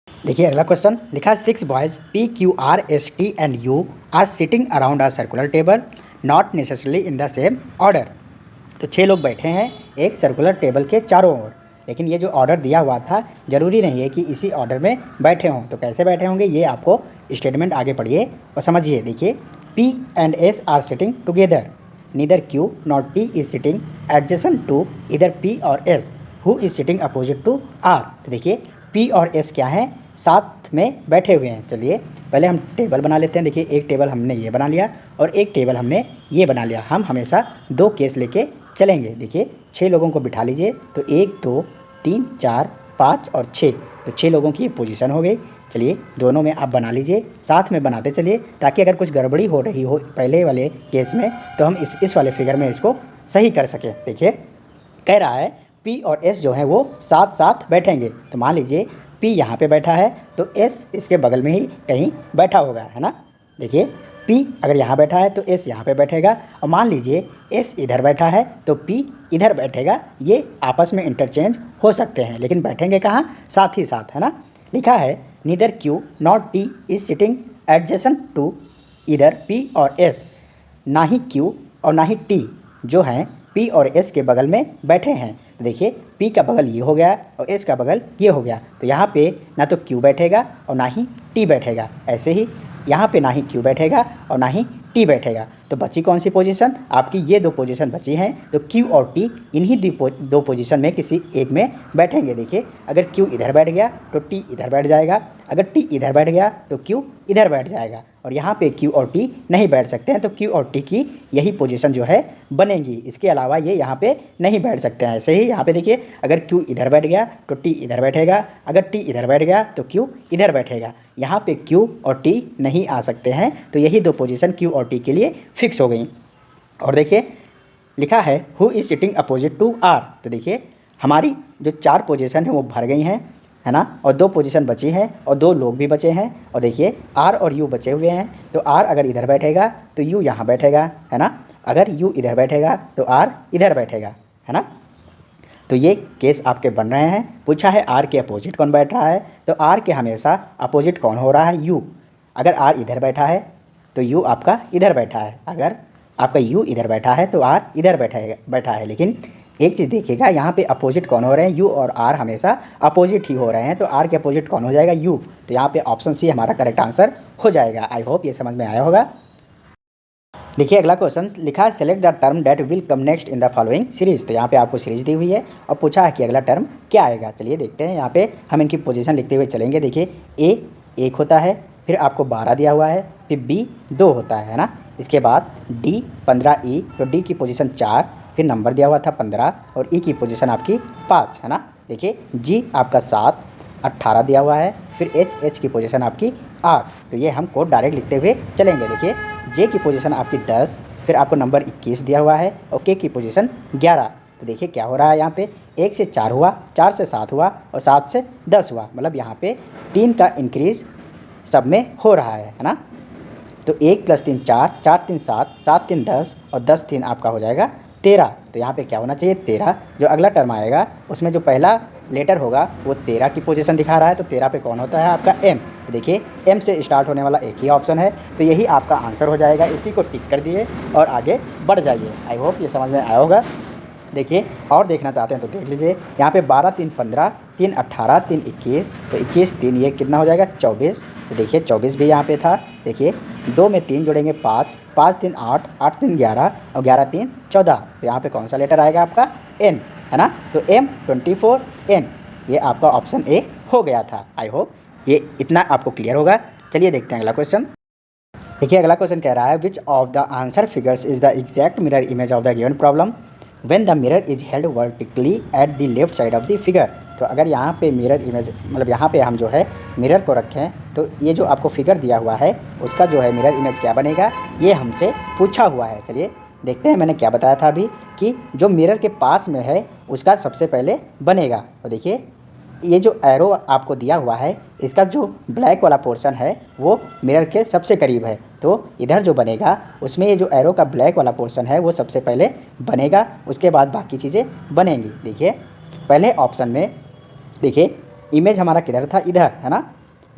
देखिए अगला क्वेश्चन लिखा 6 boys PQRST and U are sitting around a circular table not necessarily in the same order. तो 6 लोग बैठे हैं एक सर्कुलर टेबल के चारों ओर, लेकिन ये जो ऑर्डर दिया हुआ था ज़रूरी नहीं है कि इसी ऑर्डर में बैठे हों। तो कैसे बैठे होंगे ये आपको स्टेटमेंट आगे पढ़िए और समझिए। देखिए P and S are sitting together, neither Q not T is sitting adjacent to इधर P और S, who is sitting opposite to R। तो देखिए P और S क्या है, साथ में बैठे हुए हैं। चलिए पहले हम टेबल बना लेते हैं। देखिए एक टेबल हमने ये बना लिया और एक टेबल हमने ये बना लिया। हम हमेशा 2 केस लेके चलेंगे। देखिए 6 लोगों को बिठा लीजिए तो 1 2 3 4 5 और 6, तो 6 लोगों की ये पोजीशन हो गई। चलिए दोनों में आप बना लीजिए, साथ में बनाते चलिए ताकि अगर कुछ गड़बड़ी हो रही हो पहले वाले केस में तो हम इस वाले फिगर में इसको सही कर सकें। देखिए कह रहा है P और S जो है वो साथ साथ बैठेंगे। तो मान लीजिए P यहाँ पे बैठा है तो S इसके बगल में ही कहीं बैठा होगा, है ना। देखिए P अगर यहाँ बैठा है तो S यहाँ पे बैठेगा, और मान लीजिए S इधर बैठा है तो P इधर बैठेगा। ये आपस में इंटरचेंज हो सकते हैं लेकिन बैठेंगे कहाँ, साथ ही साथ, है ना। लिखा है neither Q not T is sitting adjacent to इधर P और S, ना ही Q और ना ही T जो हैं P और S के बगल में बैठे हैं। तो देखिए P का बगल ये हो गया और S का बगल ये हो गया, तो यहाँ पे ना तो Q बैठेगा और ना ही T बैठेगा। ऐसे ही यहाँ पे ना ही Q बैठेगा और ना ही T बैठेगा। तो बची कौन सी पोजीशन? आपकी ये दो पोजीशन बची हैं। तो Q और T इन्हीं दो पोजीशन में किसी एक में बैठेंगे। देखिए अगर Q इधर बैठ गया तो T इधर बैठ जाएगा, अगर T इधर बैठ गया तो Q इधर बैठ जाएगा, और यहाँ पे Q और T नहीं बैठ सकते हैं। तो Q और T की यही पोजीशन जो है बनेगी, इसके अलावा ये यहाँ पे नहीं बैठ सकते हैं। ऐसे ही यहाँ पे देखिए अगर Q इधर बैठ गया तो T इधर बैठेगा, अगर T इधर बैठ गया तो Q इधर बैठेगा। यहाँ पे Q और T नहीं आ सकते हैं, तो यही दो पोजीशन Q और T के लिए फिक्स हो गई। और देखिए लिखा है who is sitting opposite to R। तो देखिए हमारी जो 4 पोजीशन है वो भर गई हैं, है ना, और 2 पोजीशन बची हैं और 2 लोग भी बचे हैं। और देखिए R और U बचे हुए हैं, तो R अगर इधर बैठेगा तो U यहाँ बैठेगा, है ना, अगर U इधर बैठेगा तो R इधर बैठेगा, है ना। तो ये केस आपके बन रहे हैं। पूछा है R के अपोजिट कौन बैठ रहा है, तो R के हमेशा अपोजिट कौन हो रहा है? U। अगर R इधर बैठा है तो U आपका इधर बैठा है, अगर आपका U इधर बैठा है तो R इधर बैठा है। लेकिन एक चीज़ देखिएगा, यहाँ पे अपोजिट कौन हो रहे हैं? U और R हमेशा अपोजिट ही हो रहे हैं, तो R के अपोजिट कौन हो जाएगा? U। तो यहाँ पे ऑप्शन सी हमारा करेक्ट आंसर हो जाएगा। आई होप ये समझ में आया होगा। देखिए अगला क्वेश्चन लिखा है select the term debt will come next in the following series. तो यहाँ पे आपको सीरीज दी हुई है और पूछा है कि अगला टर्म क्या आएगा। चलिए देखते हैं, यहाँ पे हम इनकी पोजीशन लिखते हुए चलेंगे। देखिए A 1 होता है, फिर आपको 12 दिया हुआ है, फिर B 2 होता है ना, इसके बाद D 15E, तो D की पोजीशन 4, फिर नंबर दिया हुआ था 15 और E की पोजीशन आपकी 5, है ना। देखिए G आपका 7, 18 दिया हुआ है, फिर H की पोजीशन आपकी 8। तो ये हम कोड डायरेक्ट लिखते हुए चलेंगे। देखिए J की पोजीशन आपकी 10, फिर आपको नंबर 21 दिया हुआ है और K की पोजीशन 11। तो देखिए क्या हो रहा है, यहाँ पे 1 से 4 हुआ, 4 से 7 हुआ और 7 से 10 हुआ, मतलब यहाँ पे 3 का इंक्रीज़ सब में हो रहा है ना। तो 1 + 3 4, 4 3 7, 7 3 10 और 10 3 आपका हो जाएगा 13। तो यहाँ पे क्या होना चाहिए? 13। जो अगला टर्म आएगा उसमें जो पहला लेटर होगा वो 13 की पोजीशन दिखा रहा है, तो 13 पे कौन होता है? आपका M। तो देखिए M से स्टार्ट होने वाला एक ही ऑप्शन है, तो यही आपका आंसर हो जाएगा। इसी को टिक कर दिए और आगे बढ़ जाइए। आई होप ये समझ में आया होगा। देखिए और देखना चाहते हैं तो देख लीजिए, यहाँ पे 12 3 15, 3 18, 3 21, तो 21 3 ये कितना हो जाएगा? 24। तो देखिए 24 भी यहाँ पे था। देखिए 2 में 3 जोड़ेंगे 5, 5 3 8, 8 3 11 और 11 3 14। तो यहाँ पे कौन सा लेटर आएगा? आपका N, है ना। तो M 24 N, ये आपका ऑप्शन A हो गया था। आई होप ये इतना आपको क्लियर होगा। चलिए देखते हैं अगला क्वेश्चन। देखिए अगला क्वेश्चन कह रहा है विच of the answer figures is the exact mirror image of the given problem when the mirror is held vertically at the left side of the figure. तो अगर यहाँ पे मिरर इमेज, मतलब यहाँ पे हम जो है मिरर को रखें, तो ये जो आपको फिगर दिया हुआ है उसका जो है मिरर इमेज क्या बनेगा, ये हमसे पूछा हुआ है। चलिए देखते हैं, मैंने क्या बताया था अभी कि जो मिरर के पास में है उसका सबसे पहले बनेगा। तो देखिए ये जो एरो आपको दिया हुआ है इसका जो ब्लैक वाला पोर्शन है वो मिरर के सबसे करीब है, तो इधर जो बनेगा उसमें ये जो एरो का ब्लैक वाला पोर्शन है वो सबसे पहले बनेगा, उसके बाद बाकी चीज़ें बनेंगी। देखिए पहले ऑप्शन में देखिए इमेज हमारा किधर था? इधर, है ना।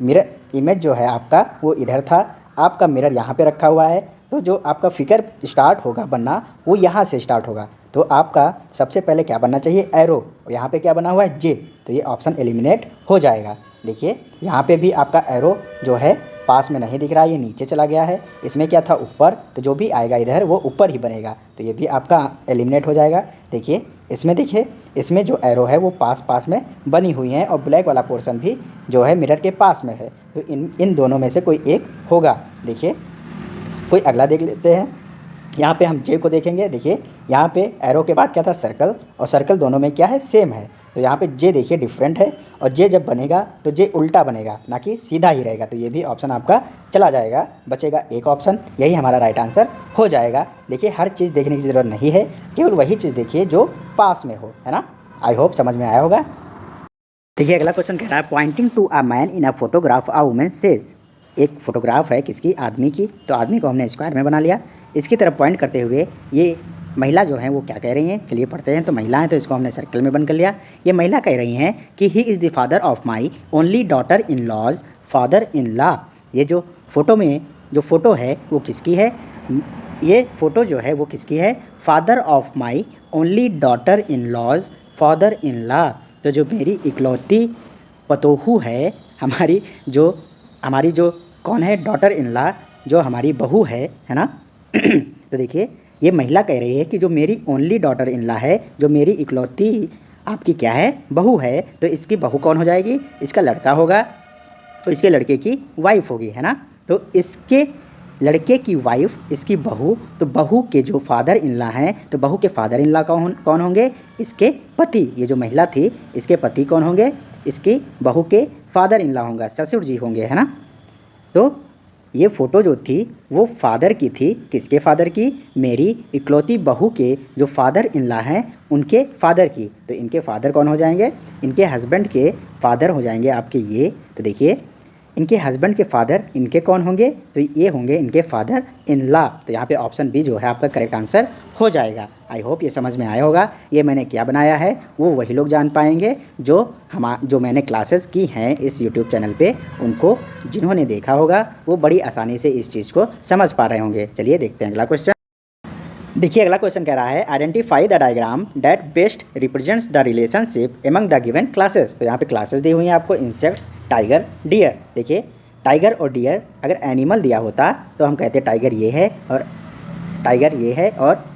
मिरर इमेज जो है आपका वो इधर था, आपका मिरर यहाँ पे रखा हुआ है, तो जो आपका फिगर स्टार्ट होगा बनना वो यहाँ से स्टार्ट होगा। तो आपका सबसे पहले क्या बनना चाहिए? एरो। और यहाँ पे क्या बना हुआ है? J। तो ये ऑप्शन एलिमिनेट हो जाएगा। देखिए यहाँ पे भी आपका एरो जो है पास में नहीं दिख रहा है, ये नीचे चला गया है। इसमें क्या था? ऊपर, तो जो भी आएगा इधर वो ऊपर ही बनेगा, तो ये भी आपका एलिमिनेट हो जाएगा। देखिए देखिए इसमें जो एरो है वो पास में बनी हुई हैं और ब्लैक वाला पोर्शन भी जो है मिरर के पास में है, तो इन दोनों में से कोई एक होगा। देखिए कोई अगला देख लेते हैं। यहाँ पे हम J को देखेंगे। देखिए यहाँ पे एरो के बाद क्या था? सर्कल, और सर्कल दोनों में क्या है? सेम है। तो यहाँ पे J देखिए डिफरेंट है, और J जब बनेगा तो J उल्टा बनेगा, ना कि सीधा ही रहेगा। तो ये भी ऑप्शन आपका चला जाएगा, बचेगा एक ऑप्शन, यही हमारा राइट आंसर हो जाएगा। देखिए हर चीज़ देखने की ज़रूरत नहीं है, केवल वही चीज़ देखिए जो पास में हो, है ना। आई होप समझ में आया होगा। देखिए अगला क्वेश्चन कह रहा है pointing to a man in a photograph a women says. एक फोटोग्राफ है किसकी? आदमी की। तो आदमी को हमने स्क्वायर में बना लिया, इसकी तरफ पॉइंट करते हुए ये महिला जो है वो क्या कह रही हैं? चलिए पढ़ते हैं। तो महिला है तो इसको हमने सर्कल में बंद कर लिया। ये महिला कह रही हैं कि he is the father of my only daughter in laws father in law. ये जो फोटो में जो फ़ोटो है वो किसकी है? ये फ़ोटो जो है वो किसकी है? Father of my only daughter in laws father in law. तो जो मेरी इकलौती पतोहू है, हमारी जो कौन है? डॉटर इन लॉ, जो हमारी बहू है ना। तो देखिए ये महिला कह रही है कि जो मेरी ओनली डॉटर इन लॉ है, जो मेरी इकलौती आपकी क्या है? बहू है। तो इसकी बहू कौन हो जाएगी? इसका लड़का होगा, तो इसके लड़के की वाइफ होगी, है ना। तो इसके लड़के की वाइफ इसकी बहू, तो बहू के जो फादर इन लॉ हैं, तो बहू के फादर इन लॉ कौन होंगे? इसके पति। ये जो महिला थी इसके पति कौन होंगे? इसकी बहू के फादर इन लॉ होंगे, ससुर जी होंगे, है ना। तो ये फ़ोटो जो थी वो फादर की थी। किसके फादर की? मेरी इकलौती बहू के जो फादर इन लॉ हैं उनके फादर की। तो इनके फादर कौन हो जाएंगे? इनके हस्बैंड के फादर हो जाएंगे आपके ये। तो देखिए इनके हस्बैंड के फादर इनके कौन होंगे? तो ये होंगे इनके फादर इन लॉ। तो यहाँ पे ऑप्शन बी जो है आपका करेक्ट आंसर हो जाएगा। आई होप ये समझ में आया होगा। ये मैंने क्या बनाया है वो वही लोग जान पाएंगे जो मैंने क्लासेस की हैं इस यूट्यूब चैनल पे। उनको जिन्होंने देखा होगा वो बड़ी आसानी से इस चीज़ को समझ पा रहे होंगे। चलिए देखते हैं अगला क्वेश्चन। देखिए अगला क्वेश्चन कह रहा है identify the diagram that best represents the relationship among the given classes. तो यहाँ पे क्लासेस दी हुई हैं आपको, इंसेक्ट्स, टाइगर, डियर। देखिए टाइगर और डियर अगर एनिमल दिया होता तो हम कहते टाइगर ये है और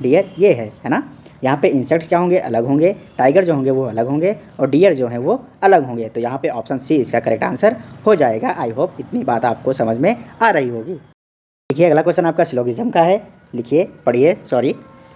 डियर ये है ना। यहाँ पे इंसेक्ट्स क्या होंगे? अलग होंगे। टाइगर जो होंगे वो अलग होंगे और डियर जो हैं वो अलग होंगे। तो यहाँ पे ऑप्शन सी इसका करेक्ट आंसर हो जाएगा। आई होप इतनी बात आपको समझ में आ रही होगी। देखिए अगला क्वेश्चन आपका सिलोगिज्म का है। लिखिए, पढ़िए, सॉरी।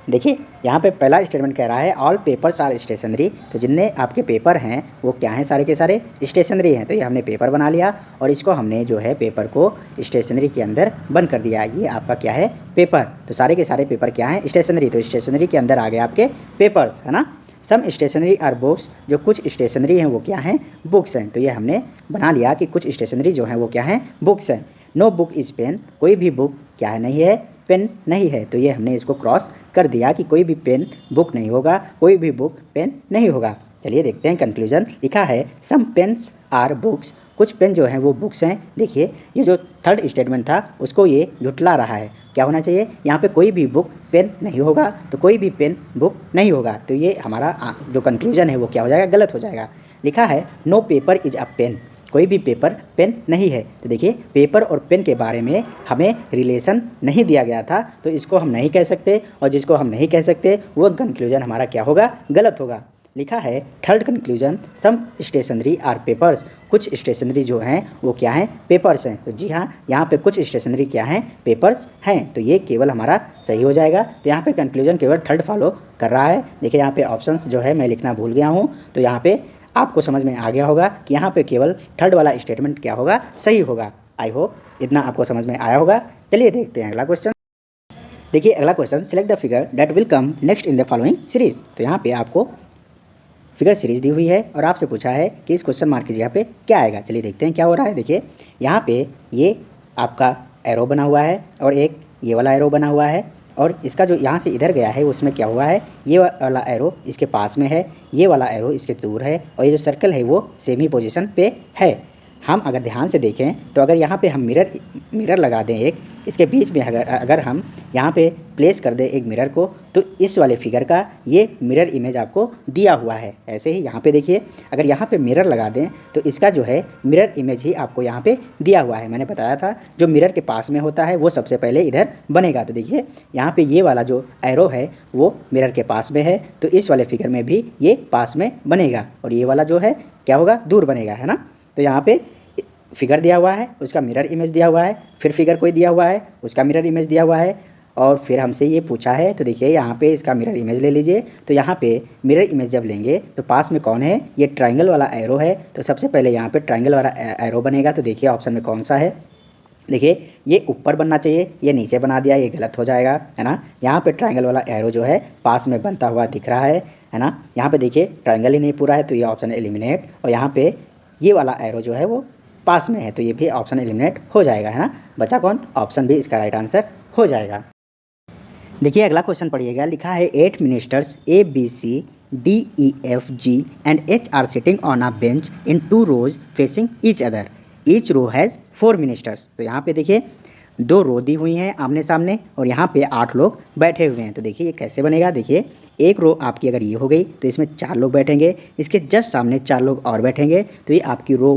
देखिए यहाँ पे पहला स्टेटमेंट कह रहा है ऑल पेपर्स आर स्टेशनरी। तो जितने आपके पेपर हैं वो क्या हैं? सारे के सारे स्टेशनरी हैं। तो ये हमने पेपर बना लिया और इसको हमने जो है पेपर को स्टेशनरी के अंदर बंद कर दिया। ये आपका क्या है? पेपर। तो सारे के सारे पेपर क्या हैं? स्टेशनरी। तो स्टेशनरी के अंदर आ गए आपके पेपर्स, है ना। सम स्टेशनरी आर बुक्स। जो कुछ स्टेशनरी हैं वो क्या हैं? बुक्स हैं। तो ये हमने बना लिया कि कुछ स्टेशनरी जो हैं वो क्या हैं? बुक्स हैं। No book is pen. कोई भी बुक क्या है? नहीं है, पेन नहीं है। तो ये हमने इसको क्रॉस कर दिया कि कोई भी पेन बुक नहीं होगा, कोई भी बुक पेन नहीं होगा। चलिए देखते हैं कंक्लूजन। लिखा है सम पेन्स आर बुक्स। कुछ पेन जो हैं वो बुक्स हैं। देखिए ये जो थर्ड स्टेटमेंट था उसको ये झुटला रहा है। क्या होना चाहिए? यहाँ पे कोई भी बुक पेन नहीं होगा, तो कोई भी पेन बुक नहीं होगा। तो ये हमारा जो कंक्लूजन है वो क्या हो जाएगा? गलत हो जाएगा। लिखा है no paper is a pen. कोई भी पेपर पेन नहीं है। तो देखिए पेपर और पेन के बारे में हमें रिलेशन नहीं दिया गया था, तो इसको हम नहीं कह सकते, और जिसको हम नहीं कह सकते वो कंक्लूजन हमारा क्या होगा? गलत होगा। लिखा है third conclusion some stationery are papers. कुछ स्टेशनरी जो हैं वो क्या हैं? पेपर्स हैं। तो जी हाँ, यहाँ पे कुछ स्टेशनरी क्या हैं? पेपर्स हैं। तो ये केवल हमारा सही हो जाएगा। तो यहाँ पे कंक्लूजन केवल थर्ड फॉलो कर रहा है। देखिए यहाँ पे ऑप्शंस जो है मैं लिखना भूल गया हूँ, तो यहाँ पे आपको समझ में आ गया होगा कि यहाँ पे केवल थर्ड वाला स्टेटमेंट क्या होगा? सही होगा। आई होप इतना आपको समझ में आया होगा। चलिए देखते हैं अगला क्वेश्चन। देखिए अगला question, select the figure that will come next in the following series. तो यहाँ पे आपको फिगर सीरीज दी हुई है और आपसे पूछा है कि इस क्वेश्चन मार्क की जगह पे क्या आएगा। चलिए देखते हैं क्या हो रहा है। देखिए यहाँ पे ये आपका एरो बना हुआ है और एक ये वाला एरो बना हुआ है, और इसका जो यहाँ से इधर गया है उसमें क्या हुआ है? ये वाला एरो इसके पास में है, ये वाला एरो इसके दूर है, और ये जो सर्कल है वो सेम ही पोजीशन पे है। हम अगर ध्यान से देखें तो अगर यहाँ पे हम मिरर लगा दें एक, इसके बीच में अगर हम यहाँ पे प्लेस कर दें एक मिरर को, तो इस वाले फिगर का ये मिरर इमेज आपको दिया हुआ है। ऐसे ही यहाँ पे देखिए अगर यहाँ पे मिरर लगा दें तो इसका जो है मिरर इमेज ही आपको यहाँ पे दिया हुआ है। मैंने बताया था जो मिरर के पास में होता है वो सबसे पहले इधर बनेगा। तो देखिए यहाँ पे ये वाला जो एरो है वो मिरर के पास में है, तो इस वाले फिगर में भी ये पास में बनेगा, और ये वाला जो है क्या होगा? दूर बनेगा, है ना। तो यहाँ पे फिगर दिया हुआ है, उसका मिरर इमेज दिया हुआ है, फिर फिगर कोई दिया हुआ है, उसका मिरर इमेज दिया हुआ है, और फिर हमसे ये पूछा है। तो देखिए यहाँ पे इसका मिरर इमेज ले लीजिए। तो यहाँ पे मिरर इमेज जब लेंगे तो पास में कौन है? ये ट्रायंगल वाला एरो है। तो सबसे पहले यहाँ पे ट्रायंगल वाला एरो बनेगा। तो देखिए ऑप्शन में कौन सा है? देखिए ये ऊपर बनना चाहिए, ये नीचे बना दिया, ये गलत हो जाएगा, है ना। यहाँ पे ट्रायंगल वाला एरो जो है पास में बनता हुआ दिख रहा है ना। यहाँ पे देखिए ट्रायंगल ही नहीं पूरा है, तो ये ऑप्शन एलिमिनेट, और यहाँ पे ये वाला एरो जो है वो पास में है, तो ये भी ऑप्शन एलिमिनेट हो जाएगा, है ना। बचा कौन? ऑप्शन बी इसका राइट आंसर हो जाएगा। देखिए अगला क्वेश्चन पढ़िएगा। लिखा है 8 ministers ABCDEFG and H are sitting on a bench in 2 rows facing each other. Each row has 4 ministers. तो यहाँ पे देखिए दो रो दी हुई हैं आमने सामने और यहाँ पे 8 लोग बैठे हुए हैं। तो देखिए ये कैसे बनेगा, देखिए एक रो आपकी अगर ये हो गई तो इसमें 4 लोग बैठेंगे, इसके जस्ट सामने 4 लोग और बैठेंगे, तो ये आपकी रो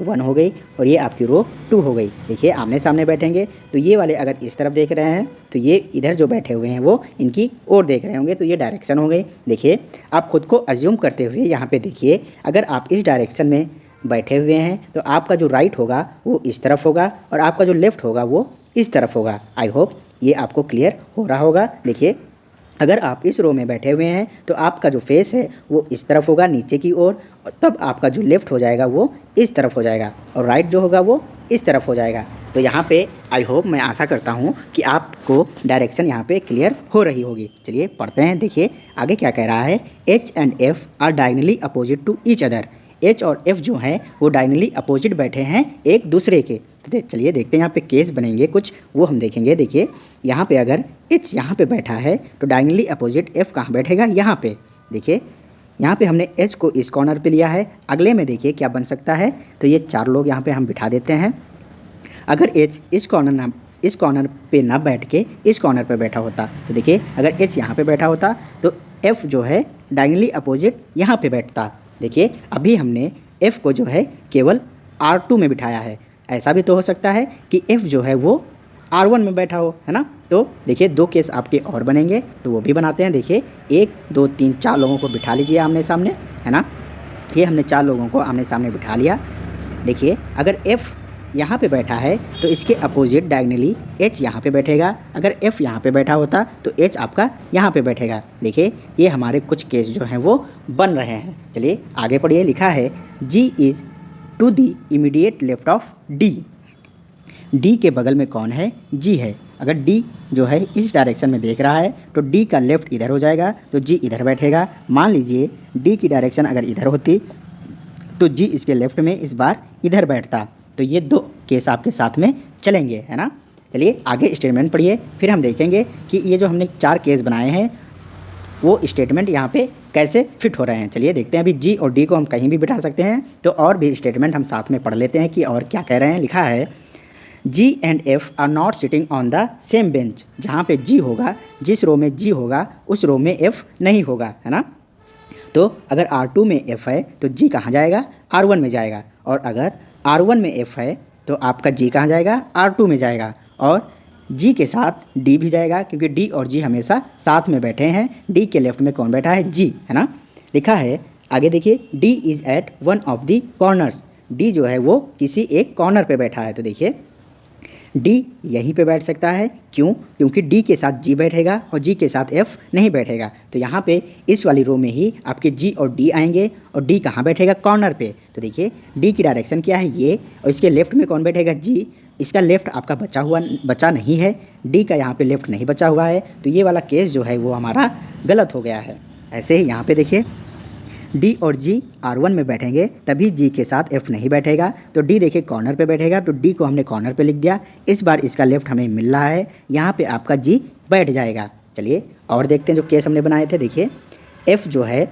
1 हो गई और ये आपकी रो 2 हो गई। देखिए आमने सामने बैठेंगे तो ये वाले अगर इस तरफ देख रहे हैं तो ये इधर जो बैठे हुए हैं वो इनकी ओर देख रहे होंगे, तो ये डायरेक्शन हो गई। देखिए आप खुद को अज्यूम करते हुए यहाँ पे देखिए, अगर आप इस डायरेक्शन में बैठे हुए हैं तो आपका जो राइट होगा वो इस तरफ होगा और आपका जो लेफ़्ट होगा वो इस तरफ होगा। आई होप ये आपको क्लियर हो रहा होगा। देखिए अगर आप इस रो में बैठे हुए हैं तो आपका जो फेस है वो इस तरफ होगा नीचे की ओर, और तब आपका जो लेफ़्ट हो जाएगा वो इस तरफ हो जाएगा और राइट जो होगा वो इस तरफ हो जाएगा। तो यहाँ पे आई होप, मैं आशा करता हूँ कि आपको डायरेक्शन यहाँ पे क्लियर हो रही होगी। चलिए पढ़ते हैं। देखिए आगे क्या कह रहा है, H and F are diagonally opposite to each other. H और एफ जो हैं वो डायगनली अपोजिट बैठे हैं एक दूसरे के। तो चलिए देखते हैं यहाँ पे केस बनेंगे कुछ, वो हम देखेंगे। देखिए यहाँ पे अगर एच यहाँ पे बैठा है तो डायगनली अपोजिट एफ कहाँ बैठेगा, यहाँ पे। देखिए यहाँ पे हमने एच को इस कॉर्नर पे लिया है, अगले में देखिए क्या बन सकता है, तो ये 4 लोग यहाँ पे हम बिठा देते हैं। अगर एच इस कॉर्नर पे ना बैठ के इस कॉर्नर पे बैठा होता तो देखिए अगर एच यहाँ पे बैठा होता तो एफ जो है डायगनली अपोजिट यहाँ पे बैठता। देखिए अभी हमने एफ को जो है केवल R2 में बिठाया है, ऐसा भी तो हो सकता है कि एफ जो है वो R1 में बैठा हो, है ना। तो देखिए 2 केस आपके और बनेंगे, तो वो भी बनाते हैं। देखिए 1 2 3 4 लोगों को बिठा लीजिए आमने सामने, है ना। ये हमने 4 लोगों को आमने सामने बिठा लिया। देखिए अगर एफ यहाँ पे बैठा है तो इसके अपोजिट डायगनली एच यहाँ पे बैठेगा। अगर एफ यहाँ पे बैठा होता तो एच आपका यहाँ पे बैठेगा। देखिए ये हमारे कुछ केस जो हैं वो बन रहे हैं। चलिए आगे पढ़िए। लिखा है G is to the immediate left of D. D के बगल में कौन है, जी है। अगर डी जो है इस डायरेक्शन में देख रहा है तो डी का लेफ़्ट इधर हो जाएगा तो जी इधर बैठेगा। मान लीजिए डी की डायरेक्शन अगर इधर होती तो जी इसके लेफ़्ट में इस बार इधर बैठता। तो ये 2 केस आपके साथ में चलेंगे, है ना। चलिए आगे स्टेटमेंट पढ़िए, फिर हम देखेंगे कि ये जो हमने 4 केस बनाए हैं वो स्टेटमेंट यहाँ पे कैसे फिट हो रहे हैं। चलिए देखते हैं। अभी जी और डी को हम कहीं भी बिठा सकते हैं, तो और भी स्टेटमेंट हम साथ में पढ़ लेते हैं कि और क्या कह रहे हैं। लिखा है G and F are not sitting on the same bench. जहाँ पे जी होगा, जिस रो में जी होगा उस रो में एफ नहीं होगा, है ना। तो अगर R2 में एफ है तो जी कहाँ जाएगा, R1 में जाएगा। और अगर R1 में एफ है तो आपका जी कहाँ जाएगा, R2 में जाएगा। और जी के साथ डी भी जाएगा, क्योंकि डी और जी हमेशा साथ में बैठे हैं। डी के लेफ्ट में कौन बैठा है, जी, है ना। लिखा है आगे देखिए, D is at one of the corners. D जो है वो किसी एक कॉर्नर पे बैठा है। तो देखिए डी यहीं पे बैठ सकता है, क्यों, क्योंकि डी के साथ जी बैठेगा और जी के साथ एफ नहीं बैठेगा। तो यहाँ पे इस वाली रो में ही आपके जी और डी आएंगे और डी कहाँ बैठेगा, कॉर्नर पे। तो देखिए डी की डायरेक्शन क्या है, ये, और इसके लेफ्ट में कौन बैठेगा, जी। इसका लेफ्ट आपका बचा नहीं है, डी का यहाँ पे लेफ्ट नहीं बचा हुआ है। तो ये वाला केस जो है वो हमारा गलत हो गया है। ऐसे ही यहाँ पे देखिए डी और जी R1 में बैठेंगे तभी जी के साथ एफ नहीं बैठेगा। तो डी देखिए कॉर्नर पे बैठेगा, तो डी को हमने कॉर्नर पे लिख दिया। इस बार इसका लेफ्ट हमें मिल रहा है, यहाँ पे आपका जी बैठ जाएगा। चलिए और देखते हैं जो केस हमने बनाए थे। देखिए एफ जो है,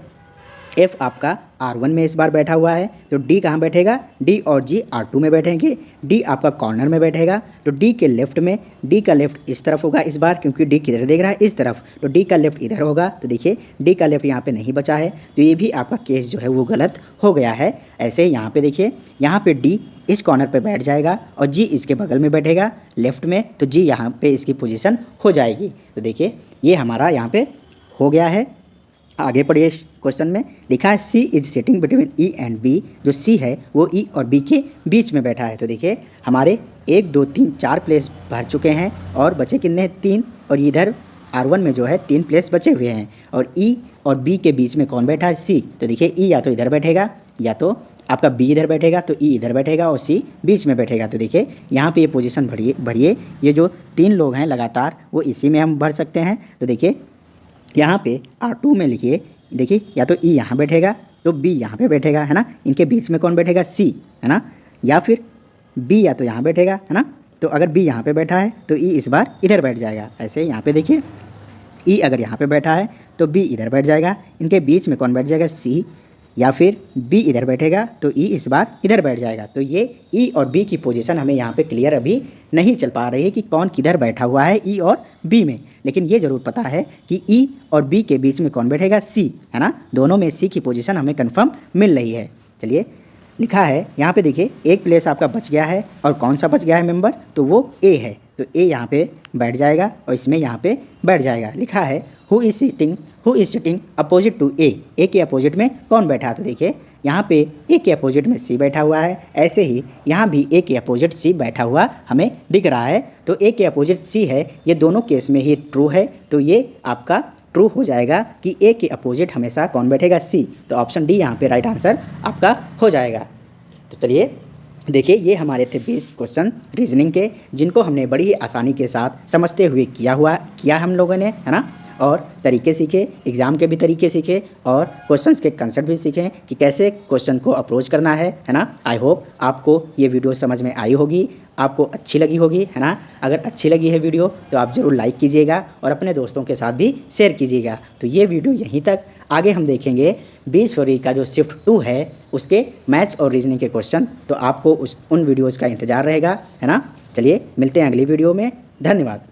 एफ आपका R1 में इस बार बैठा हुआ है, तो डी कहाँ बैठेगा, डी और जी R2 में बैठेंगे। डी आपका कॉर्नर में बैठेगा, तो डी के लेफ्ट में, डी का लेफ्ट इस तरफ होगा इस बार, क्योंकि डी किधर देख रहा है, इस तरफ। तो डी का लेफ्ट इधर होगा। तो देखिए डी का लेफ्ट यहाँ पे नहीं बचा है, तो ये भी आपका केस जो है वो गलत हो गया है। ऐसे ही यहाँ पे देखिए, यहाँ पे डी इस कॉर्नर पे बैठ जाएगा और जी इसके बगल में बैठेगा लेफ्ट में, तो जी यहाँ पे इसकी पोजीशन हो जाएगी। तो देखिए ये हमारा यहाँ पे हो गया है। आगे पढ़िए। क्वेश्चन में लिखा है C is sitting between E and B. जो सी है वो ई और बी के बीच में बैठा है। तो देखिए हमारे 1 2 3 4 प्लेस भर चुके हैं और बचे कितने हैं, 3। और इधर R1 में जो है 3 प्लेस बचे हुए हैं और ई और बी के बीच में कौन बैठा है, सी। तो देखिए ई या तो इधर बैठेगा या तो आपका बी इधर बैठेगा, तो ई इधर बैठेगा और सी बीच में बैठेगा। तो देखिए यहाँ पे ये पोजीशन भरिए। ये जो 3 लोग हैं लगातार वो इसी में हम भर सकते हैं। तो देखिए यहाँ पे R2 में लिखिए, देखिए या तो ई यहाँ बैठेगा तो बी यहाँ पे बैठेगा, है ना। इनके बीच में कौन बैठेगा, सी, है ना। या फिर बी या तो यहाँ बैठेगा, है ना। तो अगर बी यहाँ पे बैठा है तो ई इस बार इधर बैठ जाएगा। ऐसे यहाँ पे देखिए ई अगर यहाँ पे बैठा है तो बी इधर बैठ जाएगा। इनके बीच में कौन बैठ जाएगा, सी। या फिर बी इधर बैठेगा तो ई इस बार इधर बैठ जाएगा। तो ये ई और बी की पोजीशन हमें यहाँ पे क्लियर अभी नहीं चल पा रही है कि कौन किधर बैठा हुआ है ई और बी में, लेकिन ये ज़रूर पता है कि ई और बी के बीच में कौन बैठेगा, सी, है ना। दोनों में सी की पोजीशन हमें कन्फर्म मिल रही है। चलिए लिखा है यहाँ पे, देखिए एक प्लेस आपका बच गया है, और कौन सा बच गया है मेंबर, तो वो ए है। तो ए यहाँ पे बैठ जाएगा और इसमें यहाँ पे बैठ जाएगा। लिखा है who is sitting opposite to A, A के अपोजिट में कौन बैठा है, तो देखिए यहाँ पे ए के अपोजिट में सी बैठा हुआ है, ऐसे ही यहाँ भी ए के अपोजिट सी बैठा हुआ हमें दिख रहा है। तो ए के अपोजिट सी है, ये दोनों केस में ही ट्रू है, तो ये आपका ट्रू हो जाएगा कि ए के अपोजिट हमेशा कौन बैठेगा, सी। तो ऑप्शन डी यहाँ पे राइट आंसर आपका हो जाएगा। तो चलिए देखिए, ये हमारे थे 20 क्वेश्चन रीजनिंग के, जिनको हमने बड़ी ही आसानी के साथ समझते हुए किया हम लोगों ने, है ना। और तरीके सीखे, एग्ज़ाम के भी तरीके सीखे, और क्वेश्चंस के कंसेप्ट भी सीखे कि कैसे क्वेश्चन को अप्रोच करना है ना। आई होप आपको ये वीडियो समझ में आई होगी, आपको अच्छी लगी होगी, है ना। अगर अच्छी लगी है वीडियो तो आप ज़रूर लाइक कीजिएगा और अपने दोस्तों के साथ भी शेयर कीजिएगा। तो ये वीडियो यहीं तक, आगे हम देखेंगे 20 फरवरी का जो शिफ्ट 2 है उसके मैथ्स और रीजनिंग के क्वेश्चन, तो आपको उन वीडियोज़ का इंतज़ार रहेगा, है ना। चलिए मिलते हैं अगली वीडियो में, धन्यवाद।